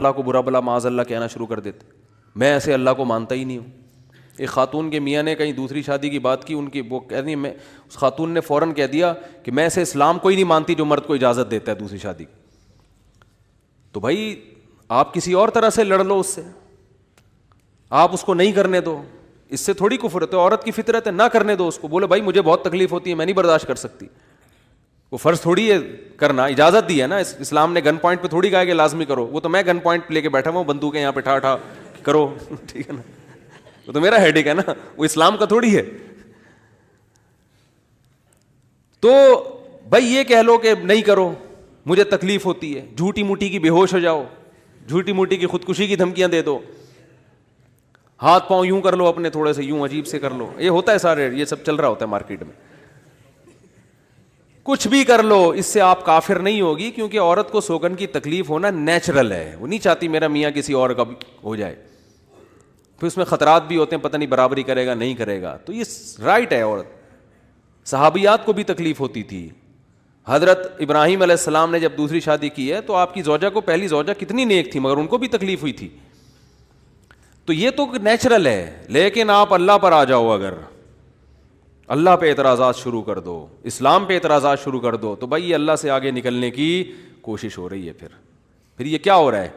اللہ کو برا بلا معاذ اللہ کہنا شروع کر دیتے. میں ایسے اللہ کو مانتا ہی نہیں ہوں. ایک خاتون کے میاں نے کہیں دوسری شادی کی بات کی, ان کی وہ کہہ دی, میں اس خاتون نے فوراً کہہ دیا کہ میں ایسے اسلام کو ہی نہیں مانتی جو مرد کو اجازت دیتا ہے دوسری شادی کی. تو بھائی آپ کسی اور طرح سے لڑ لو اس سے, آپ اس کو نہیں کرنے دو, اس سے تھوڑی کفر ہے. تو عورت کی فطرت ہے, نہ کرنے دو اس کو, بولے بھائی مجھے بہت تکلیف ہوتی ہے, میں نہیں برداشت کر سکتی. وہ فرض تھوڑی ہے کرنا, اجازت دی ہے نا اسلام نے, گن پوائنٹ پہ تھوڑی کہا کہ لازمی کرو. وہ تو میں گن پوائنٹ پہ لے کے بیٹھا ہوں, بندوقیں یہاں پہ ٹھا کرو, ٹھیک ہے نا, وہ تو میرا ہیڈیک ہے نا, وہ اسلام کا تھوڑی ہے. تو بھائی یہ کہہ لو کہ نہیں کرو, مجھے تکلیف ہوتی ہے, جھوٹی موٹی کی بے ہوش ہو جاؤ, جھوٹی موٹی کی خودکشی کی دھمکیاں دے دو, ہاتھ پاؤں یوں کر لو اپنے تھوڑے سے, یوں عجیب سے کر لو, یہ ہوتا ہے سارے, یہ سب چل رہا ہوتا ہے مارکیٹ میں. کچھ بھی کر لو, اس سے آپ کافر نہیں ہوگی, کیونکہ عورت کو سوگن کی تکلیف ہونا نیچرل ہے. وہ نہیں چاہتی میرا میاں کسی اور کا ہو جائے, پھر اس میں خطرات بھی ہوتے ہیں, پتہ نہیں برابری کرے گا نہیں کرے گا. تو یہ رائٹ ہے. عورت, صحابیات کو بھی تکلیف ہوتی تھی. حضرت ابراہیم علیہ السلام نے جب دوسری شادی کی ہے تو آپ کی زوجہ کو, پہلی زوجہ کتنی نیک تھی, مگر ان کو بھی تکلیف ہوئی تھی. تو یہ تو نیچرل ہے. لیکن آپ اللہ پر آ جاؤ, اگر اللہ پہ اعتراضات شروع کر دو, اسلام پہ اعتراضات شروع کر دو, تو بھائی یہ اللہ سے آگے نکلنے کی کوشش ہو رہی ہے. پھر یہ کیا ہو رہا ہے,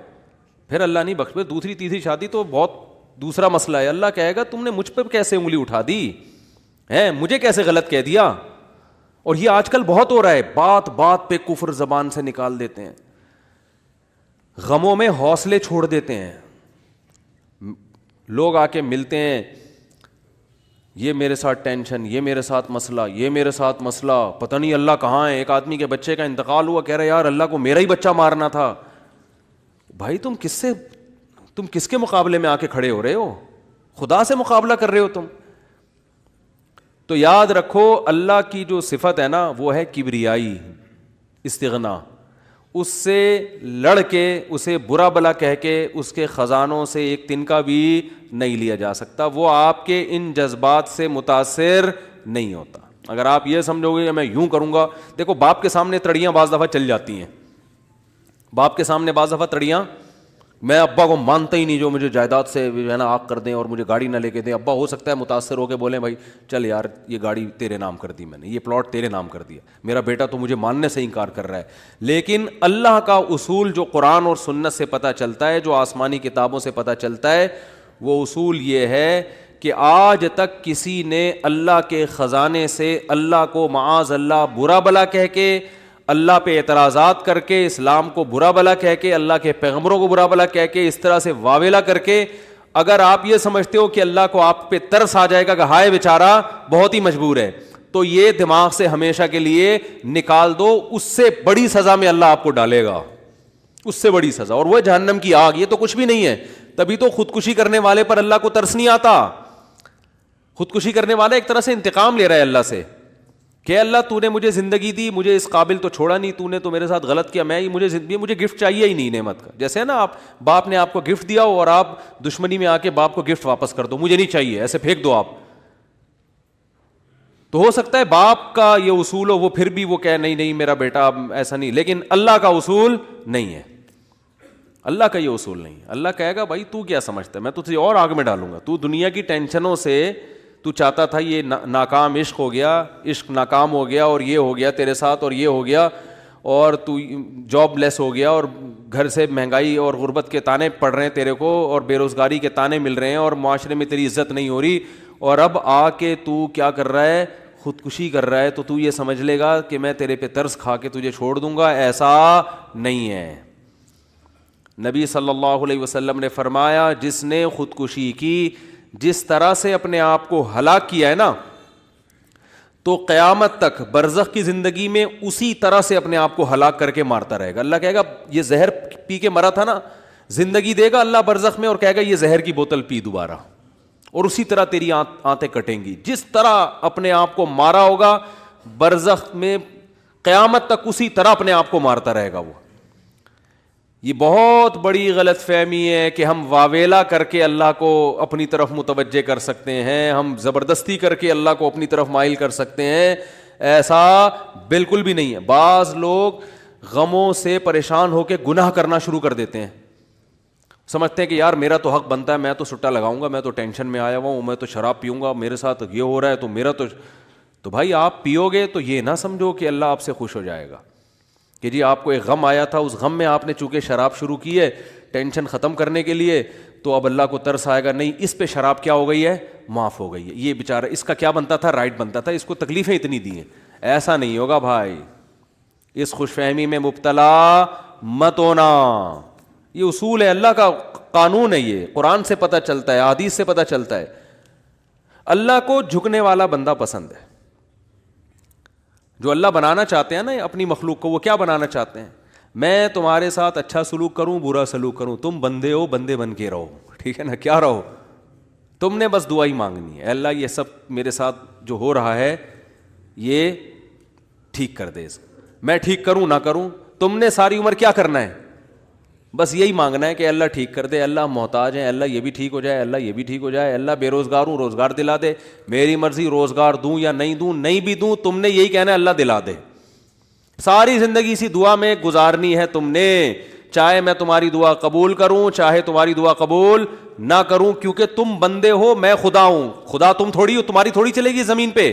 پھر اللہ نہیں بخش. دوسری تیسری شادی تو بہت دوسرا مسئلہ ہے. اللہ کہے گا تم نے مجھ پہ کیسے انگلی اٹھا دی ہے, مجھے کیسے غلط کہہ دیا. اور یہ آج کل بہت ہو رہا ہے, بات بات پہ کفر زبان سے نکال دیتے ہیں, غموں میں حوصلے چھوڑ دیتے ہیں. لوگ آ کے ملتے ہیں, یہ میرے ساتھ ٹینشن, یہ میرے ساتھ مسئلہ, یہ میرے ساتھ مسئلہ, پتہ نہیں اللہ کہاں ہے. ایک آدمی کے بچے کا انتقال ہوا, کہہ رہا یار اللہ کو میرا ہی بچہ مارنا تھا. بھائی تم کس کے مقابلے میں آ کے کھڑے ہو رہے ہو, خدا سے مقابلہ کر رہے ہو تم. تو یاد رکھو اللہ کی جو صفت ہے نا وہ ہے کبریائی, استغنا. اس سے لڑ کے, اسے برا بلا کہہ کے, اس کے خزانوں سے ایک تنکا بھی نہیں لیا جا سکتا. وہ آپ کے ان جذبات سے متاثر نہیں ہوتا. اگر آپ یہ سمجھو گے کہ میں یوں کروں گا, دیکھو باپ کے سامنے تڑیاں بعض دفعہ چل جاتی ہیں, باپ کے سامنے بعض دفعہ تڑیاں, میں ابا کو مانتا ہی نہیں جو مجھے جائیداد سے ہے نا آگ کر دیں اور مجھے گاڑی نہ لے کے دیں. ابا ہو سکتا ہے متاثر ہو کے بولیں بھائی چل یار یہ گاڑی تیرے نام کر دی میں نے, یہ پلاٹ تیرے نام کر دیا, میرا بیٹا تو مجھے ماننے سے انکار کر رہا ہے. لیکن اللہ کا اصول جو قرآن اور سنت سے پتہ چلتا ہے, جو آسمانی کتابوں سے پتہ چلتا ہے, وہ اصول یہ ہے کہ آج تک کسی نے اللہ کے خزانے سے اللہ کو معاذ اللہ برا بلا کہہ کے, اللہ پہ اعتراضات کر کے, اسلام کو برا بلا کہہ کے, اللہ کے پیغمبروں کو برا بلا کہہ کے, اس طرح سے واویلا کر کے, اگر آپ یہ سمجھتے ہو کہ اللہ کو آپ پہ ترس آ جائے گا کہ ہائے بیچارہ بہت ہی مجبور ہے, تو یہ دماغ سے ہمیشہ کے لیے نکال دو. اس سے بڑی سزا میں اللہ آپ کو ڈالے گا, اس سے بڑی سزا, اور وہ جہنم کی آگ. یہ تو کچھ بھی نہیں ہے. تبھی تو خودکشی کرنے والے پر اللہ کو ترس نہیں آتا. خودکشی کرنے والا ایک طرح سے انتقام لے رہا ہے اللہ سے کہ اللہ تو نے مجھے زندگی دی, مجھے اس قابل تو چھوڑا نہیں, تو نے تو میرے ساتھ غلط کیا, مجھے گفٹ چاہیے ہی نہیں نعمت کا. جیسے ہے نا آپ باپ نے آپ کو گفٹ دیا ہو اور آپ دشمنی میں آ کے باپ کو گفٹ واپس کر دو, مجھے نہیں چاہیے, ایسے پھینک دو آپ. تو ہو سکتا ہے باپ کا یہ اصول ہو, وہ پھر بھی وہ کہے نہیں میرا بیٹا ایسا نہیں, لیکن اللہ کا اصول نہیں ہے. اللہ کا یہ اصول نہیں. اللہ کہے گا بھائی تو کیا سمجھتا ہے, میں تجھے اور آگ میں ڈالوں گا. تو دنیا کی ٹینشنوں سے تو چاہتا تھا یہ ناکام عشق ہو گیا, عشق ناکام ہو گیا, اور یہ ہو گیا تیرے ساتھ, اور یہ ہو گیا, اور تو جاب لیس ہو گیا, اور گھر سے مہنگائی اور غربت کے تانے پڑ رہے ہیں تیرے کو, اور بے روزگاری کے تانے مل رہے ہیں, اور معاشرے میں تیری عزت نہیں ہو رہی, اور اب آ کے تو کیا کر رہا ہے, خودکشی کر رہا ہے. تو یہ سمجھ لے گا کہ میں تیرے پہ ترس کھا کے تجھے چھوڑ دوں گا. ایسا نہیں ہے. نبی صلی اللہ علیہ وسلم نے فرمایا جس نے خودکشی کی, جس طرح سے اپنے آپ کو ہلاک کیا ہے نا, تو قیامت تک برزخ کی زندگی میں اسی طرح سے اپنے آپ کو ہلاک کر کے مارتا رہے گا. اللہ کہے گا یہ زہر پی کے مرا تھا نا, زندگی دے گا اللہ برزخ میں, اور کہے گا یہ زہر کی بوتل پی دوبارہ, اور اسی طرح تیری آنتیں کٹیں گی. جس طرح اپنے آپ کو مارا ہوگا برزخ میں, قیامت تک اسی طرح اپنے آپ کو مارتا رہے گا وہ. یہ بہت بڑی غلط فہمی ہے کہ ہم واویلا کر کے اللہ کو اپنی طرف متوجہ کر سکتے ہیں, ہم زبردستی کر کے اللہ کو اپنی طرف مائل کر سکتے ہیں. ایسا بالکل بھی نہیں ہے. بعض لوگ غموں سے پریشان ہو کے گناہ کرنا شروع کر دیتے ہیں, سمجھتے ہیں کہ یار میرا تو حق بنتا ہے, میں تو سٹا لگاؤں گا, میں تو ٹینشن میں آیا ہوا ہوں, میں تو شراب پیوں گا, میرے ساتھ یہ ہو رہا ہے تو میرا تو بھائی آپ پیو گے تو یہ نہ سمجھو کہ اللہ آپ سے خوش ہو جائے گا کہ جی آپ کو ایک غم آیا تھا, اس غم میں آپ نے چونکہ شراب شروع کی ہے ٹینشن ختم کرنے کے لیے, تو اب اللہ کو ترس آئے گا, نہیں اس پہ شراب کیا ہو گئی ہے, معاف ہو گئی ہے, یہ بیچارہ اس کا کیا بنتا تھا, رائٹ بنتا تھا, اس کو تکلیفیں اتنی دی ہیں. ایسا نہیں ہوگا بھائی, اس خوش فہمی میں مبتلا مت ہونا. یہ اصول ہے, اللہ کا قانون ہے, یہ قرآن سے پتہ چلتا ہے, حدیث سے پتہ چلتا ہے. اللہ کو جھکنے والا بندہ پسند ہے. جو اللہ بنانا چاہتے ہیں نا اپنی مخلوق کو, وہ کیا بنانا چاہتے ہیں, میں تمہارے ساتھ اچھا سلوک کروں برا سلوک کروں, تم بندے ہو, بندے بن کے رہو, ٹھیک ہے نا, کیا رہو, تم نے بس دعا ہی مانگنی ہے, اللہ یہ سب میرے ساتھ جو ہو رہا ہے یہ ٹھیک کر دے, میں ٹھیک کروں نہ کروں, تم نے ساری عمر کیا کرنا ہے, بس یہی مانگنا ہے کہ اللہ ٹھیک کر دے, اللہ محتاج ہیں, اللہ یہ بھی ٹھیک ہو جائے, اللہ یہ بھی ٹھیک ہو جائے, اللہ بے روزگار ہوں روزگار دلا دے, میری مرضی روزگار دوں یا نہیں دوں, نہیں بھی دوں تم نے یہی کہنا ہے اللہ دلا دے. ساری زندگی اسی دعا میں گزارنی ہے تم نے, چاہے میں تمہاری دعا قبول کروں چاہے تمہاری دعا قبول نہ کروں, کیونکہ تم بندے ہو, میں خدا ہوں, خدا تم تھوڑی ہو, تمہاری تھوڑی چلے گی زمین پہ.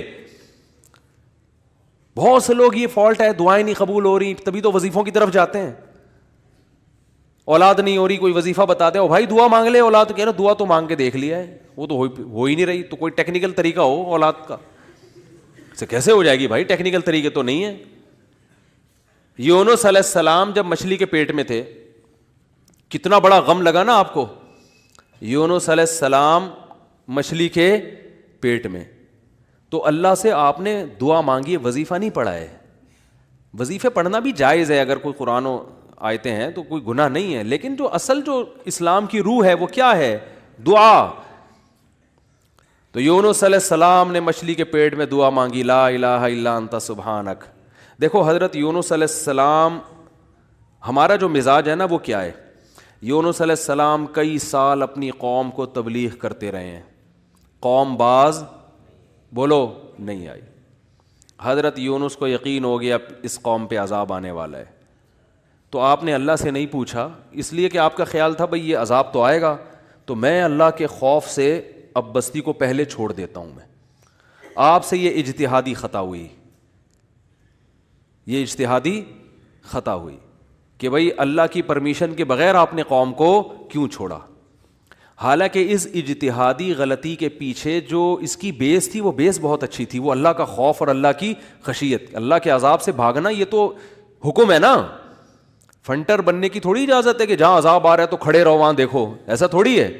بہت سے لوگ یہ فالٹ ہے, دعائیں نہیں قبول ہو رہی, تبھی تو وظیفوں کی طرف جاتے ہیں. اولاد نہیں ہو رہی, کوئی وظیفہ بتا دے, او بھائی دعا مانگ لے, اولاد کہہ رہے دعا تو مانگ کے دیکھ لیا ہے, وہ تو ہو ہی نہیں رہی, تو کوئی ٹیکنیکل طریقہ ہو اولاد کا, سے کیسے ہو جائے گی بھائی, ٹیکنیکل طریقے تو نہیں ہے. یونس علیہ السلام جب مچھلی کے پیٹ میں تھے, کتنا بڑا غم لگا نا آپ کو, یونس علیہ السلام مچھلی کے پیٹ میں, تو اللہ سے آپ نے دعا مانگی, وظیفہ نہیں پڑھا ہے. وظیفے پڑھنا بھی جائز ہے اگر کوئی قرآن و آیتیں ہیں تو کوئی گناہ نہیں ہے, لیکن جو اصل جو اسلام کی روح ہے وہ کیا ہے, دعا. تو یونس علیہ السلام نے مچھلی کے پیٹ میں دعا مانگی, لا الہ الا انت سبحانک. دیکھو حضرت یونس علیہ السلام, ہمارا جو مزاج ہے نا وہ کیا ہے, یونس علیہ السلام کئی سال اپنی قوم کو تبلیغ کرتے رہے ہیں, قوم باز بولو نہیں آئی. حضرت یونس کو یقین ہو گیا اس قوم پہ عذاب آنے والا ہے, تو آپ نے اللہ سے نہیں پوچھا, اس لیے کہ آپ کا خیال تھا بھئی یہ عذاب تو آئے گا, تو میں اللہ کے خوف سے اب بستی کو پہلے چھوڑ دیتا ہوں. میں آپ سے یہ اجتہادی خطا ہوئی, یہ اجتہادی خطا ہوئی کہ بھئی اللہ کی پرمیشن کے بغیر آپ نے قوم کو کیوں چھوڑا. حالانکہ اس اجتہادی غلطی کے پیچھے جو اس کی بیس تھی وہ بیس بہت اچھی تھی, وہ اللہ کا خوف اور اللہ کی خشیت. اللہ کے عذاب سے بھاگنا یہ تو حکم ہے نا, فنٹر بننے کی تھوڑی اجازت ہے کہ جہاں عذاب آ رہا ہے تو کھڑے رہو وہاں دیکھو, ایسا تھوڑی ہے.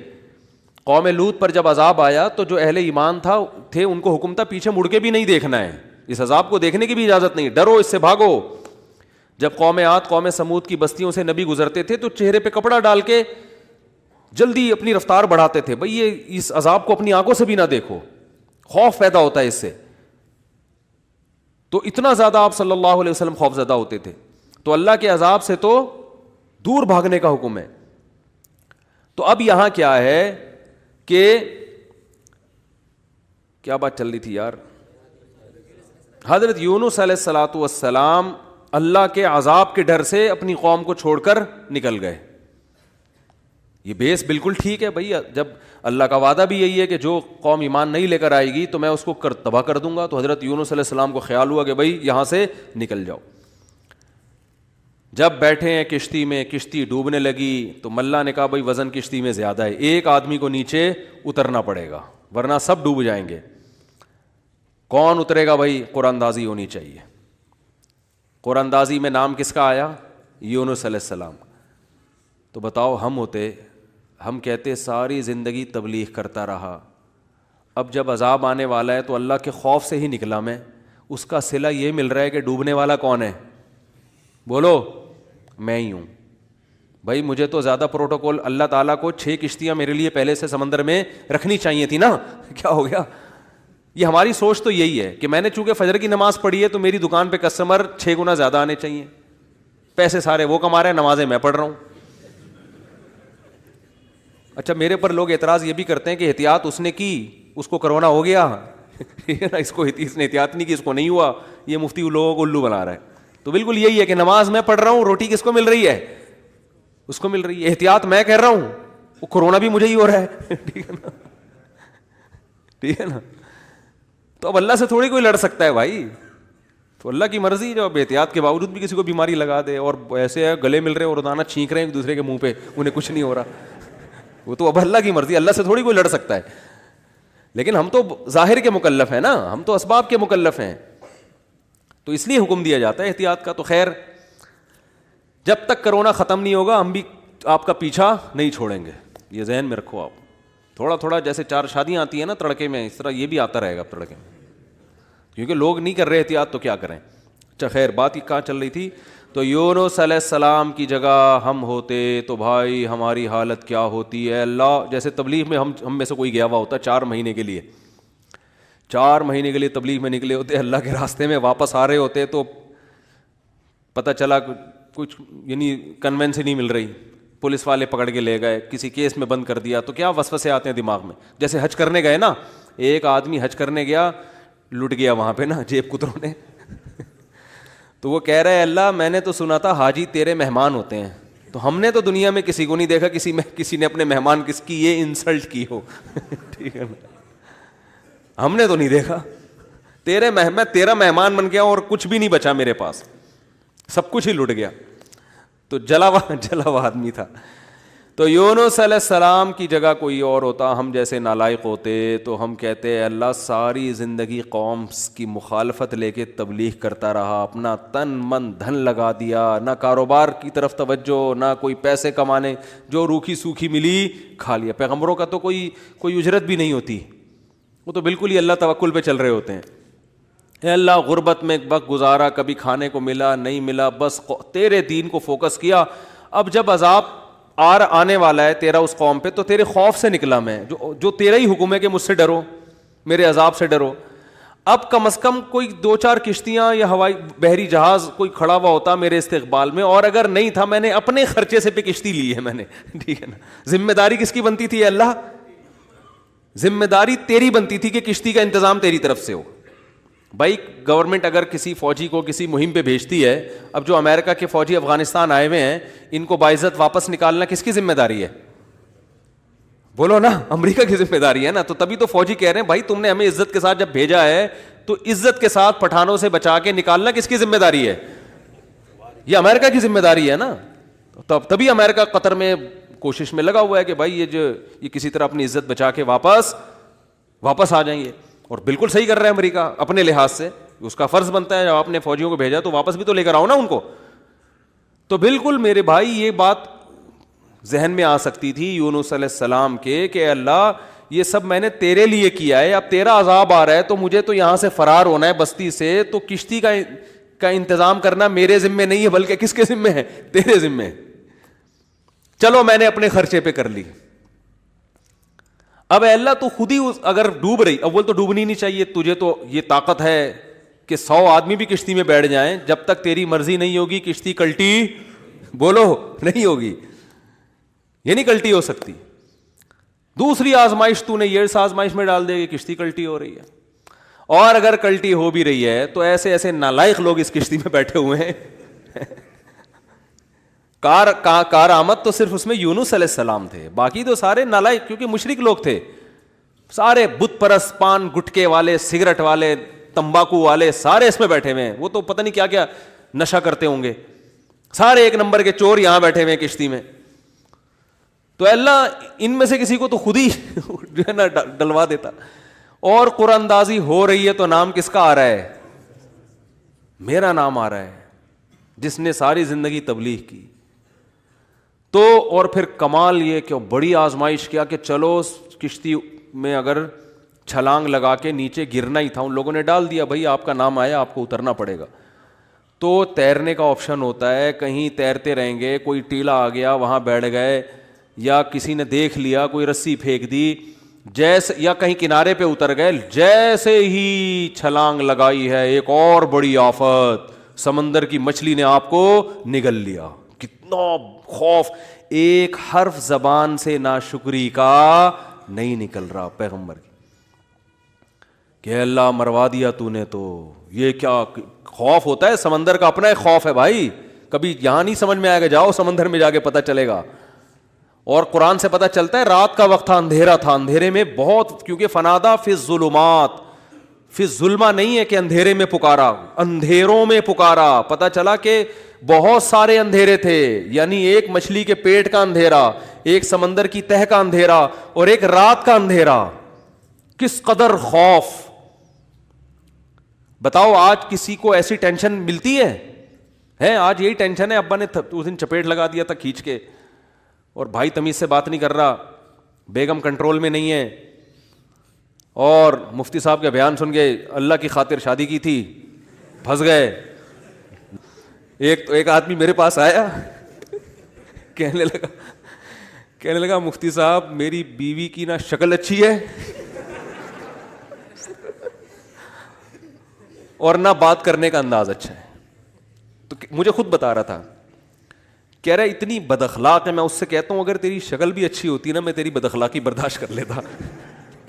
قوم لوط پر جب عذاب آیا تو جو اہل ایمان تھے ان کو حکم تھا پیچھے مڑ کے بھی نہیں دیکھنا ہے, اس عذاب کو دیکھنے کی بھی اجازت نہیں, ڈرو اس سے بھاگو. جب قوم عاد قوم سمود کی بستیوں سے نبی گزرتے تھے تو چہرے پہ کپڑا ڈال کے جلدی اپنی رفتار بڑھاتے تھے, بھئی یہ اس عذاب کو اپنی آنکھوں سے بھی نہ دیکھو, خوف پیدا ہوتا ہے اس سے. تو اتنا زیادہ آپ صلی اللہ علیہ وسلم خوف زدہ ہوتے تھے. تو اللہ کے عذاب سے تو دور بھاگنے کا حکم ہے. تو اب یہاں کیا ہے کہ کیا بات چل رہی تھی یار, حضرت یونس علیہ الصلوۃ والسلام اللہ کے عذاب کے ڈر سے اپنی قوم کو چھوڑ کر نکل گئے. یہ بیس بالکل ٹھیک ہے بھئی, جب اللہ کا وعدہ بھی یہی ہے کہ جو قوم ایمان نہیں لے کر آئے گی تو میں اس کو تباہ کر دوں گا. تو حضرت یونس علیہ السلام کو خیال ہوا کہ بھئی یہاں سے نکل جاؤ. جب بیٹھے ہیں کشتی میں, کشتی ڈوبنے لگی تو ملا نے کہا بھئی وزن کشتی میں زیادہ ہے, ایک آدمی کو نیچے اترنا پڑے گا ورنہ سب ڈوب جائیں گے. کون اترے گا بھئی, قرآن اندازی ہونی چاہیے. قرآن اندازی میں نام کس کا آیا, یونس علیہ السلام. تو بتاؤ ہم ہوتے, ہم کہتے ساری زندگی تبلیغ کرتا رہا, اب جب عذاب آنے والا ہے تو اللہ کے خوف سے ہی نکلا میں, اس کا صلہ یہ مل رہا ہے کہ ڈوبنے والا کون ہے, بولو میں ہی ہوں. بھائی مجھے تو زیادہ پروٹوکول, اللہ تعالیٰ کو 6 کشتیاں میرے لیے پہلے سے سمندر میں رکھنی چاہیے تھی نا, کیا ہو گیا. یہ ہماری سوچ تو یہی ہے کہ میں نے چونکہ فجر کی نماز پڑھی ہے تو میری دکان پہ کسٹمر 6 گنا زیادہ آنے چاہیے, پیسے سارے وہ کما رہے ہیں, نمازیں میں پڑھ رہا ہوں. اچھا میرے پر لوگ اعتراض یہ بھی کرتے ہیں کہ احتیاط اس نے کی, اس کو کرونا ہو گیا اس کو اس نے احتیاط نہیں کی, اس کو نہیں ہوا, یہ مفتی لوگوں کو الو بنا رہا ہے. تو بالکل یہی ہے کہ نماز میں پڑھ رہا ہوں, روٹی کس کو مل رہی ہے, اس کو مل رہی ہے. احتیاط میں کر رہا ہوں, وہ کورونا بھی مجھے ہی ہو رہا ہے. ٹھیک ہے نا, ٹھیک ہے نا. تو اب اللہ سے تھوڑی کوئی لڑ سکتا ہے بھائی. تو اللہ کی مرضی, جو اب احتیاط کے باوجود بھی کسی کو بیماری لگا دے, اور ایسے ہے گلے مل رہے ہیں اور روزانہ چھینک رہے ہیں ایک دوسرے کے منہ پہ, انہیں کچھ نہیں ہو رہا. وہ تو اب اللہ کی مرضی, اللہ سے تھوڑی کوئی لڑ سکتا ہے. لیکن ہم تو ظاہر کے مکلف ہیں نا, ہم تو اسباب کے مکلف ہیں, تو اس لیے حکم دیا جاتا ہے احتیاط کا. تو خیر, جب تک کرونا ختم نہیں ہوگا ہم بھی آپ کا پیچھا نہیں چھوڑیں گے, یہ ذہن میں رکھو آپ. تھوڑا تھوڑا جیسے 4 شادیاں آتی ہیں نا تڑکے میں, اس طرح یہ بھی آتا رہے گا تڑکے میں, کیونکہ لوگ نہیں کر رہے احتیاط تو کیا کریں. اچھا خیر, بات ہی کہاں چل رہی تھی. تو یونس علیہ السلام کی جگہ ہم ہوتے تو بھائی ہماری حالت کیا ہوتی ہے. اللہ, جیسے تبلیغ میں ہم میں سے کوئی گیا ہوا ہوتا 4 مہینے کے لیے, 4 مہینے کے لیے تبلیغ میں نکلے ہوتے, اللہ کے راستے میں واپس آ رہے ہوتے, تو پتہ چلا کچھ یعنی کنوینس ہی نہیں مل رہی, پولیس والے پکڑ کے لے گئے, کسی کیس میں بند کر دیا, تو کیا وسوسے آتے ہیں دماغ میں. جیسے حج کرنے گئے نا, ایک آدمی حج کرنے گیا, لٹ گیا وہاں پہ نا جیب کتروں نے. تو وہ کہہ رہے اللہ میں نے تو سنا تھا حاجی تیرے مہمان ہوتے ہیں, تو ہم نے تو دنیا میں کسی کو نہیں دیکھا کسی نے اپنے مہمان کس کی یہ انسلٹ کی ہو. ٹھیک ہے نا, ہم نے تو نہیں دیکھا. میں تیرا مہمان بن گیا اور کچھ بھی نہیں بچا میرے پاس, سب کچھ ہی لٹ گیا. تو جلا ہوا آدمی تھا. تو یونس علیہ السلام کی جگہ کوئی اور ہوتا, ہم جیسے نالائق ہوتے, تو ہم کہتے ہیں اللہ ساری زندگی قوم کی مخالفت لے کے تبلیغ کرتا رہا, اپنا تن من دھن لگا دیا, نہ کاروبار کی طرف توجہ, نہ کوئی پیسے کمانے, جو روکھی سوکھی ملی کھا لیا. پیغمبروں کا تو کوئی اجرت بھی نہیں ہوتی, وہ تو بالکل ہی اللہ توکل پہ چل رہے ہوتے ہیں. اے اللہ غربت میں وقت گزارا, کبھی کھانے کو ملا نہیں ملا, بس تیرے دین کو فوکس کیا. اب جب عذاب آنے والا ہے تیرا اس قوم پہ, تو تیرے خوف سے نکلا میں, جو تیرا ہی حکم ہے کہ مجھ سے ڈرو, میرے عذاب سے ڈرو. اب کم از کم کوئی 2-4 کشتیاں یا ہوائی بحری جہاز کوئی کھڑا ہوا ہوتا میرے استقبال میں, اور اگر نہیں تھا میں نے اپنے خرچے سے پہ کشتی لی ہے میں نے. ٹھیک ہے نا, ذمہ داری کس کی بنتی تھی اللہ؟ ذمہ داری تیری بنتی تھی کہ کشتی کا انتظام تیری طرف سے ہو. بھائی گورنمنٹ اگر کسی فوجی کو کسی مہم پہ بھیجتی ہے, اب جو امریکہ کے فوجی افغانستان آئے ہوئے ہیں ان کو باعزت واپس نکالنا کس کی ذمہ داری ہے؟ بولو نا, امریکہ کی ذمہ داری ہے نا. تو تبھی تو فوجی کہہ رہے ہیں بھائی تم نے ہمیں عزت کے ساتھ جب بھیجا ہے تو عزت کے ساتھ پٹھانوں سے بچا کے نکالنا کس کی ذمہ داری ہے؟ یہ امریکہ کی ذمہ داری ہے نا. تبھی امریکہ قطر میں کوشش میں لگا ہوا ہے کہ بھائی یہ کسی طرح اپنی عزت بچا کے واپس آ جائیں گے. اور بالکل صحیح کر رہے ہیں امریکہ اپنے لحاظ سے, اس کا فرض بنتا ہے جب آپ نے فوجیوں کو بھیجا تو واپس بھی تو لے کر آؤ نا ان کو. تو بالکل میرے بھائی یہ بات ذہن میں آ سکتی تھی یونس علیہ السلام کے کہ اللہ یہ سب میں نے تیرے لیے کیا ہے, اب تیرا عذاب آ رہا ہے تو مجھے تو یہاں سے فرار ہونا ہے بستی سے, تو کشتی کا انتظام کرنا میرے ذمے نہیں ہے بلکہ کس کے ذمے ہے؟ تیرے ذمے. چلو میں نے اپنے خرچے پہ کر لی. اب اللہ تو خود ہی اگر ڈوب رہی, اول تو ڈوبنی نہیں چاہیے, تجھے تو یہ طاقت ہے کہ 100 آدمی بھی کشتی میں بیٹھ جائیں, جب تک تیری مرضی نہیں ہوگی کشتی کلٹی بولو نہیں ہوگی, یہ نہیں کلٹی ہو سکتی. دوسری آزمائش تو نے یہ اس آزمائش میں ڈال دے کہ کشتی کلٹی ہو رہی ہے, اور اگر کلٹی ہو بھی رہی ہے تو ایسے نالائق لوگ اس کشتی میں بیٹھے ہوئے ہیں. کار آمد تو صرف اس میں یونس علیہ السلام تھے, باقی تو سارے نالائق کیونکہ مشرک لوگ تھے, سارے بت پرست, پان گٹکے والے, سگریٹ والے, تمباکو والے, سارے اس میں بیٹھے ہوئے ہیں. وہ تو پتہ نہیں کیا کیا نشہ کرتے ہوں گے, سارے ایک نمبر کے چور یہاں بیٹھے ہوئے ہیں کشتی میں. تو اللہ ان میں سے کسی کو تو خود ہی جو ہے نا ڈلوا دیتا. اور قرآن اندازی ہو رہی ہے تو نام کس کا آ رہا ہے؟ میرا نام آ رہا ہے, جس نے ساری زندگی تبلیغ کی. تو اور پھر کمال یہ کہ بڑی آزمائش کیا کہ چلو کشتی میں اگر چھلانگ لگا کے نیچے گرنا ہی تھا, ان لوگوں نے ڈال دیا بھائی آپ کا نام آیا آپ کو اترنا پڑے گا. تو تیرنے کا آپشن ہوتا ہے, کہیں تیرتے رہیں گے, کوئی ٹیلا آ گیا وہاں بیٹھ گئے, یا کسی نے دیکھ لیا کوئی رسی پھینک دی, جیسے یا کہیں کنارے پہ اتر گئے, جیسے ہی چھلانگ لگائی ہے ایک اور بڑی آفت, سمندر کی مچھلی نے آپ کو نگل لیا. کتنا خوف, ایک حرف زبان سے ناشکری کا نہیں نکل رہا پیغمبر کی کہ اللہ مروا دیا تو نے. تو یہ کیا خوف ہوتا ہے, سمندر کا اپنا ایک خوف ہے بھائی, کبھی یہاں نہیں سمجھ میں آئے گا, جاؤ سمندر میں جا کے پتہ چلے گا. اور قرآن سے پتہ چلتا ہے رات کا وقت تھا, اندھیرا تھا, اندھیرے میں بہت, کیونکہ فنادا فی الظلمات, فی الظلمہ نہیں ہے کہ اندھیرے میں پکارا, اندھیروں میں پکارا. پتہ چلا کہ بہت سارے اندھیرے تھے, یعنی ایک مچھلی کے پیٹ کا اندھیرا, ایک سمندر کی تہ کا اندھیرا, اور ایک رات کا اندھیرا. کس قدر خوف. بتاؤ آج کسی کو ایسی ٹینشن ملتی ہے؟ آج یہی ٹینشن ہے. ابا نے اس دن چپیٹ لگا دیا تھا کھینچ کے, اور بھائی تمیز سے بات نہیں کر رہا, بیگم کنٹرول میں نہیں ہے, اور مفتی صاحب کا بیان سن کے اللہ کی خاطر شادی کی تھی, پھنس گئے. ایک آدمی میرے پاس آیا, کہنے لگا مفتی صاحب میری بیوی کی نا شکل اچھی ہے اور نہ بات کرنے کا انداز اچھا ہے. تو مجھے خود بتا رہا تھا, کہہ رہا اتنی بد اخلاق ہے. میں اس سے کہتا ہوں اگر تیری شکل بھی اچھی ہوتی نا میں تیری بد اخلاقی برداشت کر لیتا.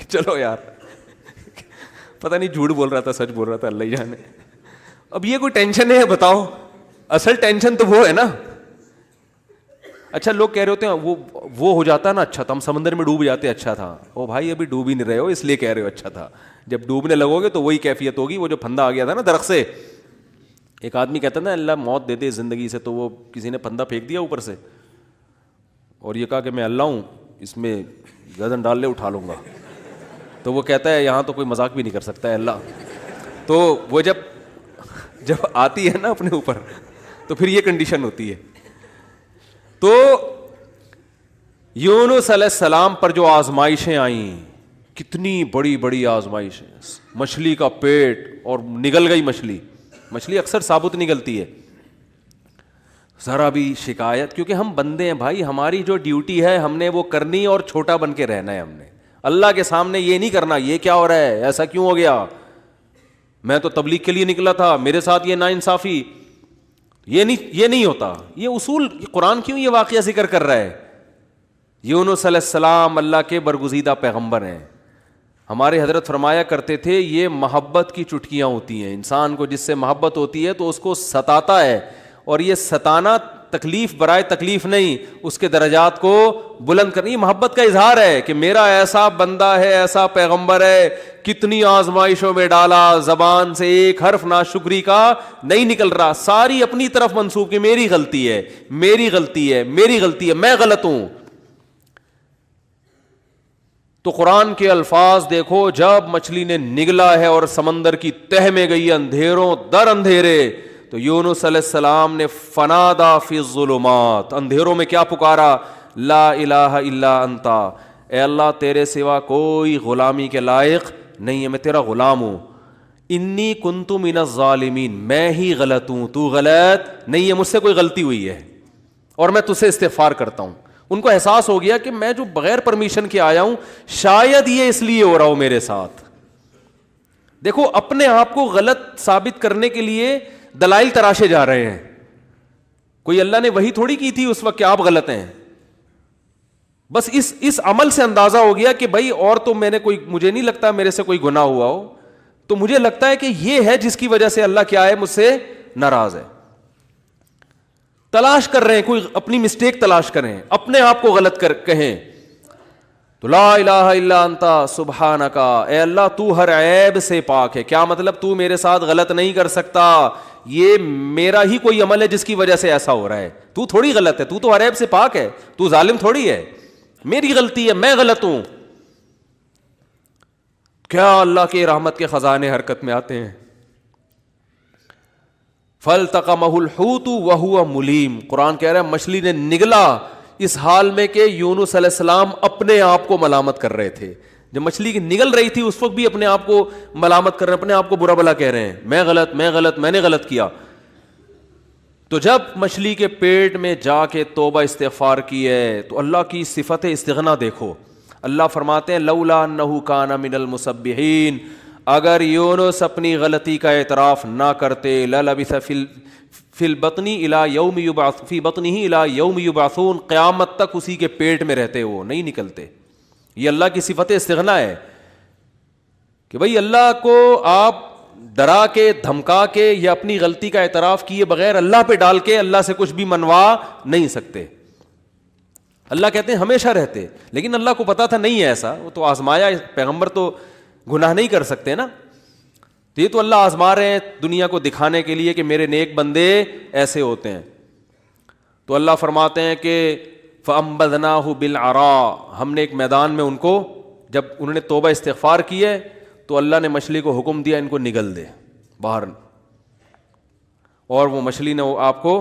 چلو یار, پتہ نہیں جھوٹ بول رہا تھا سچ بول رہا تھا, اللہ ہی جانے. اب یہ کوئی ٹینشن ہے بتاؤ؟ اصل ٹینشن تو وہ ہے نا. اچھا لوگ کہہ رہے ہوتے ہیں وہ ہو جاتا نا اچھا تھا, ہم سمندر میں ڈوب جاتے اچھا تھا. او بھائی ابھی ڈوب ہی نہیں رہے ہو اس لیے کہہ رہے ہو اچھا تھا. جب ڈوبنے لگو گے تو وہی کیفیت ہوگی. وہ جو پھندا آ گیا تھا نا درخت سے, ایک آدمی کہتا نا اللہ موت دے دے زندگی سے, تو وہ کسی نے پھندا پھینک دیا اوپر سے اور یہ کہا کہ میں اللہ ہوں, اس میں گردن ڈال لے اٹھا لوں گا. تو وہ کہتا ہے یہاں تو کوئی مذاق بھی نہیں کر سکتا ہے اللہ. تو وہ جب آتی ہے نا اپنے اوپر تو پھر یہ کنڈیشن ہوتی ہے. تو یونس علیہ السلام پر جو آزمائشیں آئیں, کتنی بڑی بڑی آزمائشیں, مچھلی کا پیٹ اور نگل گئی مچھلی. مچھلی اکثر ثابت نگلتی ہے, ذرا بھی شکایت, کیونکہ ہم بندے ہیں بھائی, ہماری جو ڈیوٹی ہے ہم نے وہ کرنی اور چھوٹا بن کے رہنا ہے. ہم نے اللہ کے سامنے یہ نہیں کرنا یہ کیا ہو رہا ہے, ایسا کیوں ہو گیا, میں تو تبلیغ کے لیے نکلا تھا, میرے ساتھ یہ ناانصافی. یہ نہیں ہوتا. یہ اصول قرآن کیوں یہ واقعہ ذکر کر رہا ہے؟ یونس علیہ السلام اللہ کے برگزیدہ پیغمبر ہیں. ہمارے حضرت فرمایا کرتے تھے یہ محبت کی چٹکیاں ہوتی ہیں. انسان کو جس سے محبت ہوتی ہے تو اس کو ستاتا ہے, اور یہ ستانا تکلیف برائے تکلیف نہیں, اس کے درجات کو بلند کرنی. محبت کا اظہار ہے کہ میرا ایسا بندہ ہے, ایسا پیغمبر ہے, کتنی آزمائشوں میں ڈالا, زبان سے ایک حرف ناشکری کا نہیں نکل رہا, ساری اپنی طرف منسوب کہ میری غلطی ہے, میری غلطی ہے, میری غلطی ہے, میں غلط ہوں. تو قرآن کے الفاظ دیکھو, جب مچھلی نے نگلا ہے اور سمندر کی تہ میں گئی اندھیروں در اندھیرے, تو یونس علیہ السلام نے فنادا فی الظلمات, اندھیروں میں کیا پکارا, لا الہ الا انتا, اے اللہ تیرے سوا کوئی غلامی کے لائق نہیں ہے, میں تیرا غلام ہوں. انی کنت من الظالمین, میں ہی غلط ہوں, تو غلط نہیں ہے, مجھ سے کوئی غلطی ہوئی ہے اور میں تجھ سے استغفار کرتا ہوں. ان کو احساس ہو گیا کہ میں جو بغیر پرمیشن کے آیا ہوں شاید یہ اس لیے ہو رہا ہو میرے ساتھ. دیکھو اپنے آپ کو غلط ثابت کرنے کے لیے دلائل تراشے جا رہے ہیں. کوئی اللہ نے وہی تھوڑی کی تھی اس وقت کہ آپ غلط ہیں. بس اس عمل سے اندازہ ہو گیا کہ بھائی اور تو میں نے کوئی, مجھے نہیں لگتا میرے سے کوئی گناہ ہوا ہو, تو مجھے لگتا ہے کہ یہ ہے جس کی وجہ سے اللہ کیا ہے, مجھ سے ناراض ہے. تلاش کر رہے ہیں, کوئی اپنی مسٹیک تلاش کریں, اپنے آپ کو غلط کہیں. تو لا الہ الا انتا سبحانکا, اے اللہ تو ہر عیب سے پاک ہے. کیا مطلب, تو میرے ساتھ غلط نہیں کر سکتا, یہ میرا ہی کوئی عمل ہے جس کی وجہ سے ایسا ہو رہا ہے. تو تھوڑی غلط ہے, تو ہر عیب سے پاک ہے, تو ظالم تھوڑی ہے, میری غلطی ہے, میں غلط ہوں. کیا اللہ کے رحمت کے خزانے حرکت میں آتے ہیں. فَالْتَقَمَهُ الْحُوتُ وَهُوَ مُلِيمٌ, قرآن کہہ رہا ہے مچھلی نے نگلا اس حال میں کہ یونس علیہ السلام اپنے آپ کو ملامت کر رہے تھے. جب مچھلی نگل رہی تھی اس وقت بھی اپنے آپ کو ملامت کر رہے ہیں, اپنے آپ کو برا بھلا کہہ رہے ہیں, میں غلط, میں نے غلط کیا. تو جب مچھلی کے پیٹ میں جا کے توبہ استغفار کی ہے تو اللہ کی صفت استغنا دیکھو. اللہ فرماتے ہیں لولا انہ کان من المسبحین, اگر یونس اپنی غلطی کا اعتراف نہ کرتے, للبث فی البطن الی یوم یبعث فی بطنہ الی یوم یبعثون, قیامت تک اسی کے پیٹ میں رہتے, وہ نہیں نکلتے. یہ اللہ کی صفت استغنا ہے کہ بھائی اللہ کو آپ ڈرا کے دھمکا کے یا اپنی غلطی کا اعتراف کیے بغیر اللہ پہ ڈال کے اللہ سے کچھ بھی منوا نہیں سکتے. اللہ کہتے ہیں ہمیشہ رہتے, لیکن اللہ کو پتا تھا نہیں ہے ایسا, وہ تو آزمایا, پیغمبر تو گناہ نہیں کر سکتے نا, تو یہ تو اللہ آزما رہے ہیں دنیا کو دکھانے کے لیے کہ میرے نیک بندے ایسے ہوتے ہیں. تو اللہ فرماتے ہیں کہ فَأَنبَذْنَاهُ بِالْعَرَاءِ, ہم نے ایک میدان میں ان کو, جب انہوں نے توبہ استغفار کی ہے تو اللہ نے مچھلی کو حکم دیا ان کو نگل دے باہر, اور وہ مچھلی نے آپ کو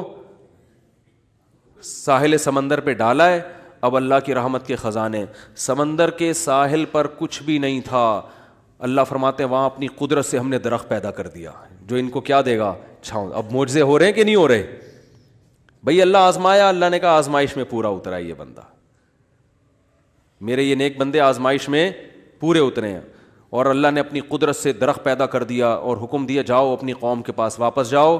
ساحل سمندر پہ ڈالا ہے. اب اللہ کی رحمت کے خزانے, سمندر کے ساحل پر کچھ بھی نہیں تھا, اللہ فرماتے ہیں وہاں اپنی قدرت سے ہم نے درخت پیدا کر دیا جو ان کو کیا دے گا, چھاؤں. اب معجزے ہو رہے ہیں کہ نہیں ہو رہے بھئی؟ اللہ آزمایا, اللہ نے کہا آزمائش میں پورا اترا یہ بندہ, میرے یہ نیک بندے آزمائش میں پورے اترے ہیں. اور اللہ نے اپنی قدرت سے درخت پیدا کر دیا اور حکم دیا جاؤ اپنی قوم کے پاس واپس جاؤ.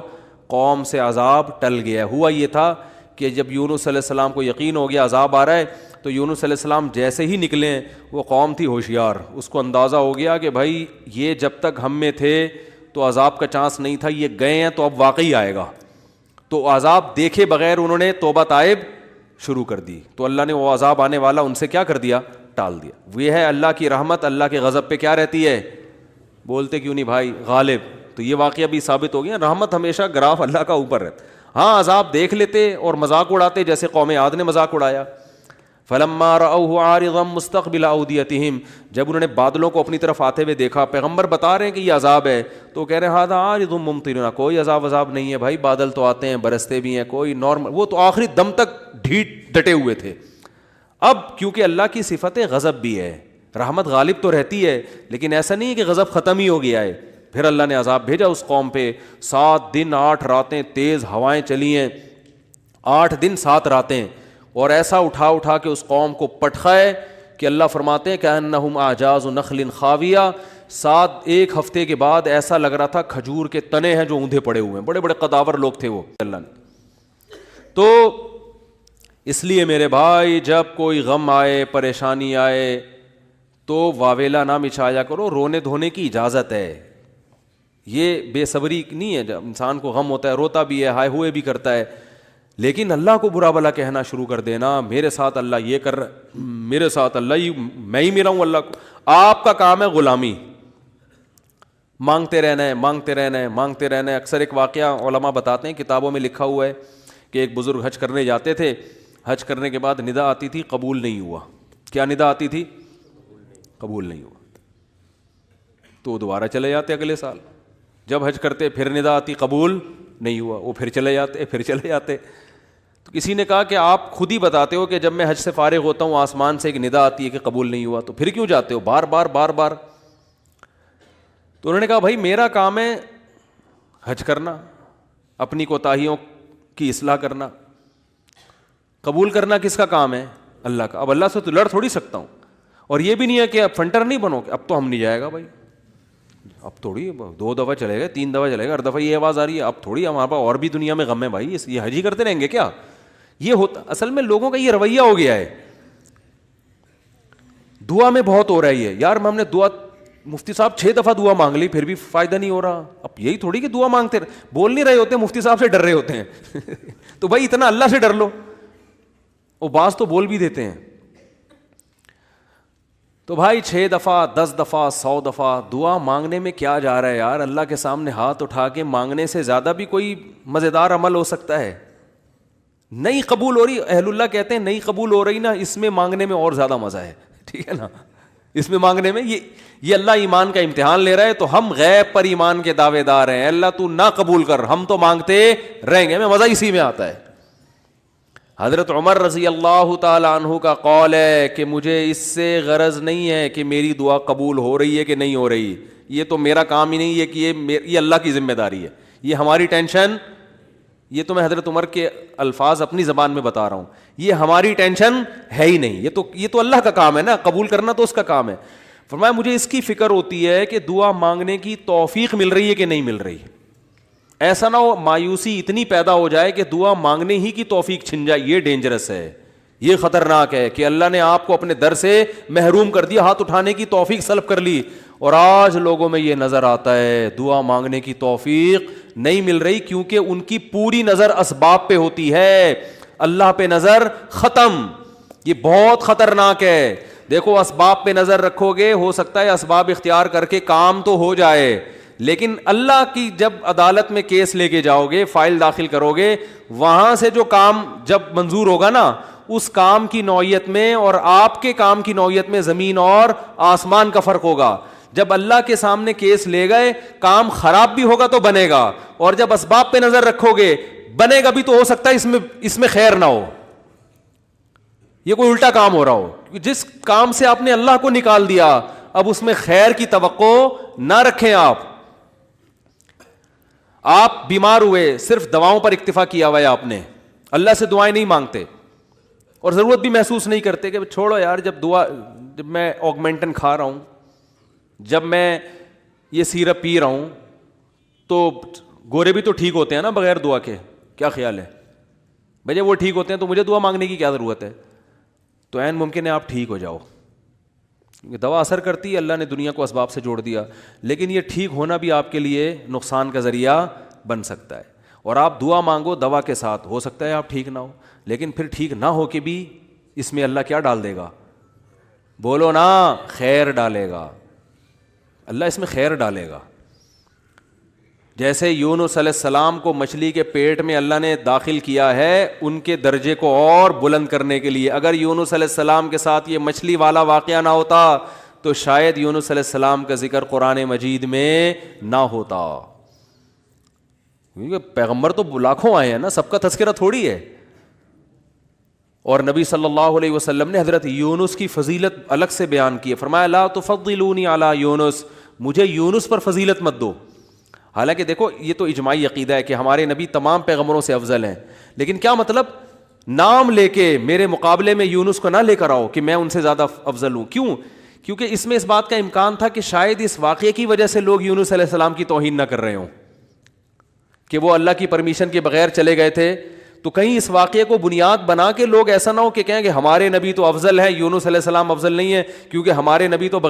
قوم سے عذاب ٹل گیا. ہوا یہ تھا کہ جب یونس علیہ السلام کو یقین ہو گیا عذاب آ رہا ہے, تو یونس علیہ السلام جیسے ہی نکلے, وہ قوم تھی ہوشیار, اس کو اندازہ ہو گیا کہ بھائی یہ جب تک ہم میں تھے تو عذاب کا چانس نہیں تھا, یہ گئے ہیں تو اب واقعی آئے گا. تو عذاب دیکھے بغیر انہوں نے توبہ تائب شروع کر دی, تو اللہ نے وہ عذاب آنے والا ان سے کیا کر دیا, ٹال دیا. یہ ہے اللہ کی رحمت. اللہ کے غضب پہ کیا رہتی ہے, بولتے کیوں نہیں بھائی, غالب. تو یہ واقعہ بھی ثابت ہو گیا, رحمت ہمیشہ گراف اللہ کا اوپر رہتا. ہاں عذاب دیکھ لیتے اور مذاق اڑاتے, جیسے قوم عاد نے مذاق اڑایا. فلما رأوه عارضا مستقبل اودیتہم, جب انہوں نے بادلوں کو اپنی طرف آتے ہوئے دیکھا, پیغمبر بتا رہے ہیں کہ یہ عذاب ہے, تو کہہ رہے ہیں ھذا عارض ممطرنا, کوئی عذاب نہیں ہے بھائی, بادل تو آتے ہیں برستے بھی ہیں, کوئی نارمل. وہ تو آخری دم تک ڈٹے ہوئے تھے. اب کیونکہ اللہ کی صفت غضب بھی ہے, رحمت غالب تو رہتی ہے, لیکن ایسا نہیں ہے کہ غضب ختم ہی ہو گیا ہے. پھر اللہ نے عذاب بھیجا اس قوم پہ. 7 دن 8 راتیں تیز ہوائیں چلی ہیں, 8 دن 7 راتیں, اور ایسا اٹھا کے اس قوم کو پٹخائے کہ اللہ فرماتے ہیں کأنہم اعجاز نخل خاویہ. 1 ہفتے کے بعد ایسا لگ رہا تھا کھجور کے تنے ہیں جو اوندھے پڑے ہوئے ہیں, بڑے بڑے قداور لوگ تھے وہ. اللہ نے تو اس لیے میرے بھائی جب کوئی غم آئے, پریشانی آئے, تو واویلا نہ مچایا کرو, رونے دھونے کی اجازت ہے. یہ بے صبری نہیں ہے, جب انسان کو غم ہوتا ہے روتا بھی ہے, ہائے ہوئے بھی کرتا ہے, لیکن اللہ کو برا بلا کہنا شروع کر دینا, میرے ساتھ اللہ یہ کر رہا ہے, میرے ساتھ اللہ میں ہی ملا ہوں اللہ کو. آپ کا کام ہے غلامی, مانگتے رہنا ہے, مانگتے رہنا ہے, مانگتے رہنا ہے. اکثر ایک واقعہ علماء بتاتے ہیں, کتابوں میں لکھا ہوا ہے کہ ایک بزرگ حج کرنے جاتے تھے, حج کرنے کے بعد ندا آتی تھی قبول نہیں ہوا. کیا ندا آتی تھی؟ قبول نہیں ہوا. تو دوبارہ چلے جاتے اگلے سال, جب حج کرتے پھر ندا آتی قبول نہیں ہوا, وہ پھر چلے جاتے, پھر چلے جاتے. تو کسی نے کہا کہ آپ خود ہی بتاتے ہو کہ جب میں حج سے فارغ ہوتا ہوں آسمان سے ایک ندا آتی ہے کہ قبول نہیں ہوا, تو پھر کیوں جاتے ہو بار بار بار بار؟ تو انہوں نے کہا بھائی میرا کام ہے حج کرنا, اپنی کوتاہیوں کی اصلاح کرنا, قبول کرنا کس کا کام ہے؟ اللہ کا. اب اللہ سے تو لڑ تھوڑی سکتا ہوں, اور یہ بھی نہیں ہے کہ اب فنٹر نہیں بنو کہ اب تو ہم نہیں جائے گا بھائی, اب تھوڑی 2 دفعہ چلے گا, 3 دفعہ چلے گا, ہر دفعہ یہ آواز آ رہی ہے اب تھوڑی ہمارے پاس اور بھی دنیا میں غم ہے بھائی, یہ حج ہی کرتے رہیں گے کیا؟ یہ ہوتا اصل میں لوگوں کا یہ رویہ ہو گیا ہے. دعا میں بہت ہو رہا ہے یہ, یار ہم نے دعا, مفتی صاحب 6 دفعہ دعا مانگ لی پھر بھی فائدہ نہیں ہو رہا. اب یہی تھوڑی کہ دعا مانگتے بول نہیں رہے ہوتے, مفتی صاحب سے ڈر رہے ہوتے ہیں تو بھائی اتنا اللہ سے ڈر لو. وہ بعض تو بول بھی دیتے ہیں. تو بھائی 6 دفعہ 10 دفعہ 100 دفعہ دعا مانگنے میں کیا جا رہا ہے یار؟ اللہ کے سامنے ہاتھ اٹھا کے مانگنے سے زیادہ بھی کوئی مزیدار عمل ہو سکتا ہے؟ نہیں قبول ہو رہی, اہل اللہ کہتے ہیں نہیں قبول ہو رہی نا, اس میں مانگنے میں اور زیادہ مزہ ہے, ٹھیک ہے نا, اس میں مانگنے میں یہ اللہ ایمان کا امتحان لے رہا ہے. تو ہم غیب پر ایمان کے دعوے دار ہیں, اللہ تو نہ قبول کر, ہم تو مانگتے رہیں گے, ہمیں مزہ اسی میں آتا ہے. حضرت عمر رضی اللہ تعالی عنہ کا قول ہے کہ مجھے اس سے غرض نہیں ہے کہ میری دعا قبول ہو رہی ہے کہ نہیں ہو رہی, یہ تو میرا کام ہی نہیں ہے کہ یہ اللہ کی ذمہ داری ہے, یہ ہماری ٹینشن, یہ تو میں حضرت عمر کے الفاظ اپنی زبان میں بتا رہا ہوں, یہ ہماری ٹینشن ہے ہی نہیں, یہ تو اللہ کا کام ہے نا, قبول کرنا تو اس کا کام ہے. فرمایا مجھے اس کی فکر ہوتی ہے کہ دعا مانگنے کی توفیق مل رہی ہے کہ نہیں مل رہی. ایسا نہ ہو مایوسی اتنی پیدا ہو جائے کہ دعا مانگنے ہی کی توفیق چھن جائے, یہ ڈینجرس ہے, یہ خطرناک ہے کہ اللہ نے آپ کو اپنے در سے محروم کر دیا, ہاتھ اٹھانے کی توفیق سلب کر لی. اور آج لوگوں میں یہ نظر آتا ہے دعا مانگنے کی توفیق نہیں مل رہی, کیونکہ ان کی پوری نظر اسباب پہ ہوتی ہے, اللہ پہ نظر ختم. یہ بہت خطرناک ہے. دیکھو اسباب پہ نظر رکھو گے, ہو سکتا ہے اسباب اختیار کر کے کام تو ہو جائے, لیکن اللہ کی جب عدالت میں کیس لے کے جاؤ گے, فائل داخل کرو گے, وہاں سے جو کام جب منظور ہوگا نا, اس کام کی نوعیت میں اور آپ کے کام کی نوعیت میں زمین اور آسمان کا فرق ہوگا. جب اللہ کے سامنے کیس لے گئے, کام خراب بھی ہوگا تو بنے گا, اور جب اسباب پہ نظر رکھو گے بنے گا بھی تو ہو سکتا ہے اس میں خیر نہ ہو, یہ کوئی الٹا کام ہو رہا ہو. جس کام سے آپ نے اللہ کو نکال دیا, اب اس میں خیر کی توقع نہ رکھیں. آپ بیمار ہوئے, صرف دواؤں پر اکتفا کیا ہوا ہے آپ نے, اللہ سے دعائیں نہیں مانگتے اور ضرورت بھی محسوس نہیں کرتے کہ چھوڑو یار, جب میں آگمنٹن کھا رہا ہوں, جب میں یہ سیرپ پی رہا ہوں, تو گورے بھی تو ٹھیک ہوتے ہیں نا بغیر دعا کے. کیا خیال ہے بھائی, وہ ٹھیک ہوتے ہیں تو مجھے دعا مانگنے کی کیا ضرورت ہے؟ تو عین ممکن ہے آپ ٹھیک ہو جاؤ, دوا اثر کرتی ہے, اللہ نے دنیا کو اسباب سے جوڑ دیا, لیکن یہ ٹھیک ہونا بھی آپ کے لیے نقصان کا ذریعہ بن سکتا ہے. اور آپ دعا مانگو دوا کے ساتھ, ہو سکتا ہے آپ ٹھیک نہ ہو, لیکن پھر ٹھیک نہ ہو کے بھی اس میں اللہ کیا ڈال دے گا؟ بولو نا, خیر ڈالے گا. اللہ اس میں خیر ڈالے گا. جیسے یونس علیہ السلام کو مچھلی کے پیٹ میں اللہ نے داخل کیا ہے ان کے درجے کو اور بلند کرنے کے لیے. اگر یونس علیہ السلام کے ساتھ یہ مچھلی والا واقعہ نہ ہوتا تو شاید یونس علیہ السلام کا ذکر قرآن مجید میں نہ ہوتا. کیونکہ پیغمبر تو لاکھوں آئے ہیں نا, سب کا تذکرہ تھوڑی ہے. اور نبی صلی اللہ علیہ وسلم نے حضرت یونس کی فضیلت الگ سے بیان کی ہے, فرمایا لا تفضلونی علی یونس, مجھے یونس پر فضیلت مت دو. حالانکہ دیکھو یہ تو اجماعی عقیدہ ہے کہ ہمارے نبی تمام پیغمبروں سے افضل ہیں, لیکن کیا مطلب نام لے کے میرے مقابلے میں یونس کو نہ لے کر آؤ کہ میں ان سے زیادہ افضل ہوں. کیوں؟ کیونکہ اس میں اس بات کا امکان تھا کہ شاید اس واقعے کی وجہ سے لوگ یونس علیہ السلام کی توہین نہ کر رہے ہوں کہ وہ اللہ کی پرمیشن کے بغیر چلے گئے تھے. تو کہیں اس واقعے کو بنیاد بنا کے لوگ ایسا نہ ہو کہ کہیں کہ ہمارے نبی تو افضل ہے, یونس علیہ السلام افضل نہیں ہے, کیونکہ ہمارے نبی تو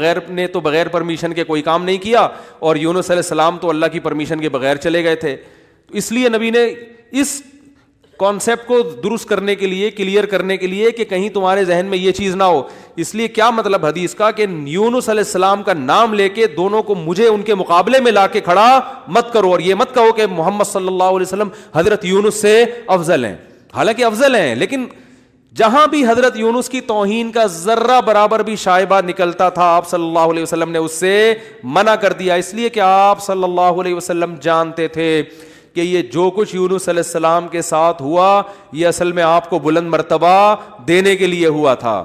بغیر پرمیشن کے کوئی کام نہیں کیا, اور یونس علیہ السلام تو اللہ کی پرمیشن کے بغیر چلے گئے تھے. تو اس لیے نبی نے اس کانسیپٹ کو درست کرنے کے لیے, کلیئر کرنے کے لیے کہ کہیں تمہارے ذہن میں یہ چیز نہ ہو, اس لیے کیا مطلب حدیث کا کہ یونس علیہ السلام کا نام لے کے دونوں کو مجھے ان کے مقابلے میں لا کے کھڑا مت کرو, اور یہ مت کہو کہ محمد صلی اللہ علیہ وسلم حضرت یونس سے افضل ہیں. حالانکہ افضل ہیں, لیکن جہاں بھی حضرت یونس کی توہین کا ذرہ برابر بھی شائبہ نکلتا تھا آپ صلی اللہ علیہ وسلم نے اس سے منع کر دیا, اس لیے کہ آپ صلی اللہ علیہ وسلم جانتے تھے کہ یہ جو کچھ یونس علیہ السلام کے ساتھ ہوا یہ اصل میں آپ کو بلند مرتبہ دینے کے لیے ہوا تھا,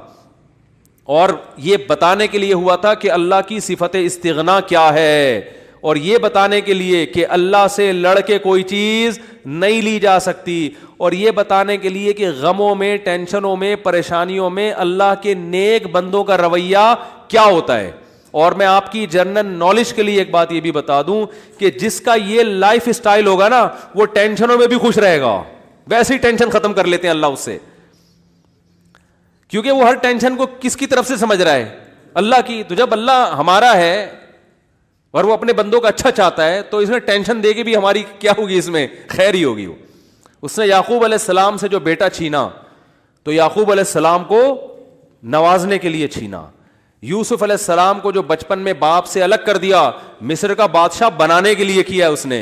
اور یہ بتانے کے لیے ہوا تھا کہ اللہ کی صفت استغنا کیا ہے, اور یہ بتانے کے لیے کہ اللہ سے لڑ کے کوئی چیز نہیں لی جا سکتی, اور یہ بتانے کے لیے کہ غموں میں, ٹینشنوں میں, پریشانیوں میں اللہ کے نیک بندوں کا رویہ کیا ہوتا ہے. اور میں آپ کی جنرل نالج کے لیے ایک بات یہ بھی بتا دوں کہ جس کا یہ لائف اسٹائل ہوگا نا وہ ٹینشنوں میں بھی خوش رہے گا. ویسے ہی ٹینشن ختم کر لیتے ہیں اللہ اس سے, کیونکہ وہ ہر ٹینشن کو کس کی طرف سے سمجھ رہا ہے؟ اللہ کی. تو جب اللہ ہمارا ہے اور وہ اپنے بندوں کا اچھا چاہتا ہے تو اس میں ٹینشن دے کے بھی ہماری کیا ہوگی؟ اس میں خیر ہی ہوگی. اس نے یعقوب علیہ السلام سے جو بیٹا چھینا تو یعقوب علیہ السلام کو نوازنے کے لیے چھینا. یوسف علیہ السلام کو جو بچپن میں باپ سے الگ کر دیا مصر کا بادشاہ بنانے کے لیے کیا اس نے,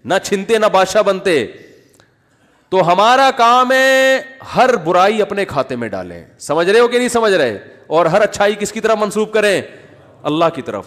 نہ چھنتے نہ بادشاہ بنتے. تو ہمارا کام ہے ہر برائی اپنے کھاتے میں ڈالیں. سمجھ رہے ہو کہ نہیں سمجھ رہے؟ اور ہر اچھائی کس کی طرف منسوب کریں؟ اللہ کی طرف.